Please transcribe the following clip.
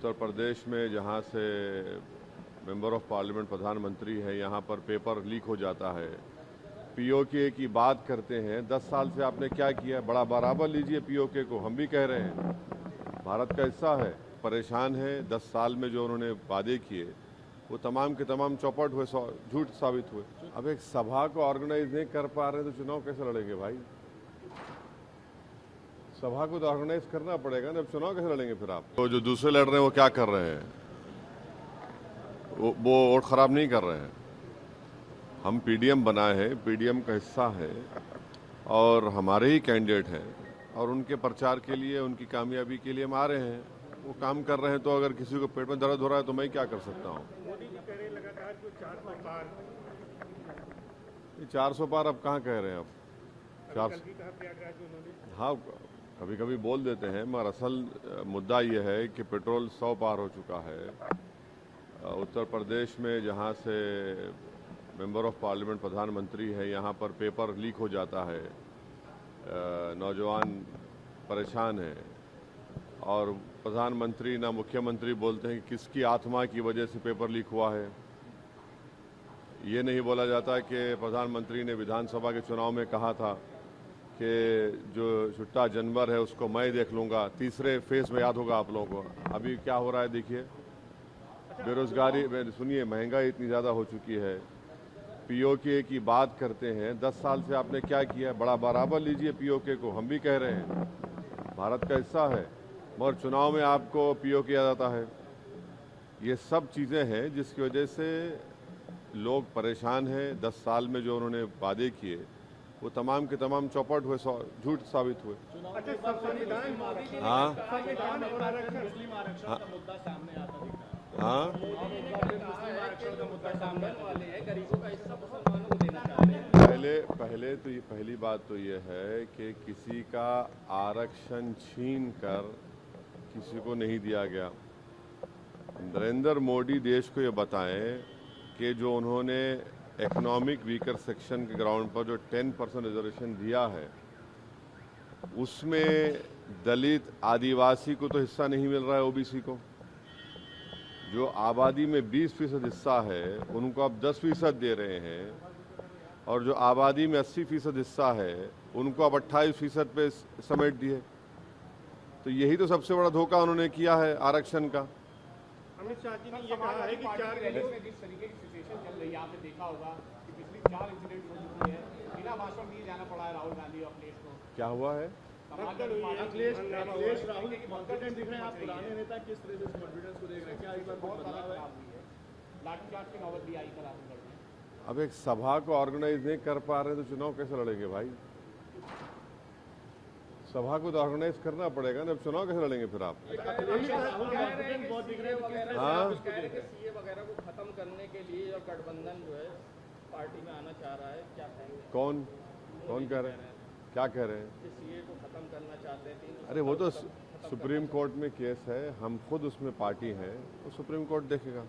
उत्तर प्रदेश में जहाँ से मेंबर ऑफ पार्लियामेंट प्रधानमंत्री है, यहाँ पर पेपर लीक हो जाता है, पीओके की बात करते हैं। 10 साल से आपने क्या किया? बड़ा बराबर लीजिए पीओके को, हम भी कह रहे हैं भारत का हिस्सा है, परेशान है। 10 साल में जो उन्होंने वादे किए वो तमाम के तमाम चौपट हुए, झूठ साबित हुए। अब एक सभा को ऑर्गेनाइज नहीं कर पा रहे तो चुनाव कैसे लड़ेंगे भाई? सभा को तो ऑर्गेनाइज करना पड़ेगा ना, अब चुनाव कैसे लड़ेंगे फिर आप? तो जो दूसरे लड़ रहे हैं वो क्या कर रहे हैं? वो वोट खराब नहीं कर रहे हैं। हम पीडीएम बनाए हैं, पीडीएम का हिस्सा है और हमारे ही कैंडिडेट हैं और उनके प्रचार के लिए, उनकी कामयाबी के लिए हम आ रहे हैं। वो काम कर रहे हैं तो अगर किसी को पेट में दर्द हो रहा है तो मैं क्या कर सकता हूँ? मोदी जी कह रहे लगातार कि 400 पार। ये 400 पार अब कहाँ कह रहे हैं? अब 400 कहा प्रयागराज में उन्होंने। हाँ, कभी कभी बोल देते हैं, मगर असल मुद्दा ये है कि पेट्रोल 100 पार हो चुका है। उत्तर प्रदेश में जहाँ से मेंबर ऑफ पार्लियामेंट प्रधानमंत्री है, यहाँ पर पेपर लीक हो जाता है, नौजवान परेशान हैं और प्रधानमंत्री ना मुख्यमंत्री बोलते हैं कि किसकी आत्मा की वजह से पेपर लीक हुआ है। ये नहीं बोला जाता कि प्रधानमंत्री ने विधानसभा के चुनाव में कहा था कि जो छुट्टा जानवर है उसको मैं देख लूँगा। तीसरे फेज में याद होगा आप लोगों को अभी क्या हो रहा है, देखिए बेरोजगारी, सुनिए महंगाई इतनी ज़्यादा हो चुकी है। पीओके की बात करते हैं, 10 साल से आपने क्या किया? बड़ा बराबर लीजिए पीओके को, हम भी कह रहे हैं भारत का हिस्सा है, मगर चुनाव में आपको पीओके याद आता है। ये सब चीज़ें हैं जिसकी वजह से लोग परेशान हैं। 10 साल में जो उन्होंने वादे किए वो तमाम के तमाम चौपट हुए, झूठ साबित हुए। अच्छा, संविधान हाँ मुस्लिम आरक्षण हाँ का मुद्दा सामने आता दिख रहा है। हाँ आरक्षण का मुद्दा सामने वाले हैं, गरीबों का हिस्सा मुसलमानों को देना चाह रहे हैं। पहली बात तो ये है कि किसी का आरक्षण छीन कर किसी को नहीं दिया गया। नरेंद्र मोदी देश को ये बताएं कि जो उन्होंने इकोनॉमिक वीकर सेक्शन के ग्राउंड पर जो 10% रिजर्वेशन दिया है उसमें दलित आदिवासी को तो हिस्सा नहीं मिल रहा है, ओबीसी को। जो आबादी में 20% हिस्सा है उनको आप 10% दे रहे हैं और जो आबादी में 80% हिस्सा है उनको आप 28% पे समेट दिए। तो यही तो सबसे बड़ा धोखा उन्होंने किया है आरक्षण का। अमित शाह जी ने ये कहा है कि 4 में जिस तरीके की सिचुएशन चल रही है, आपने देखा होगा कि पिछली 4 इंसिडेंट हो चुकी है, बिना भाषण दिए जाना पड़ा है राहुल गांधी और अखिलेश को। क्या हुआ है? अखिलेश राहुल कॉन्फिडेंट दिख रहे हैं। आप पुराने नेता किस तरह से कॉन्फिडेंस को देख रहे हैं? क्या इस बार बहुत बदलाव है? लाठीचार्ज की नौबत भी आई था राहुल में। अब एक सभा को ऑर्गेनाइज नहीं कर पा रहे तो चुनाव कैसे लड़ेंगे भाई? सभा को तो ऑर्गेनाइज करना पड़ेगा ना, अब चुनाव कैसे लड़ेंगे फिर आप? बहुत दिख रहे हैं। हाँ सीए वगैरह को खत्म करने के लिए और गठबंधन जो है पार्टी में आना चाह रहा है, क्या कहेंगे? कौन कह रहे हैं? क्या कह रहे हैं? कि सीए को खत्म करना चाहते हैं। अरे वो तो सुप्रीम कोर्ट में केस है, हम खुद उसमें पार्टी हैं, तो सुप्रीम कोर्ट देखेगा।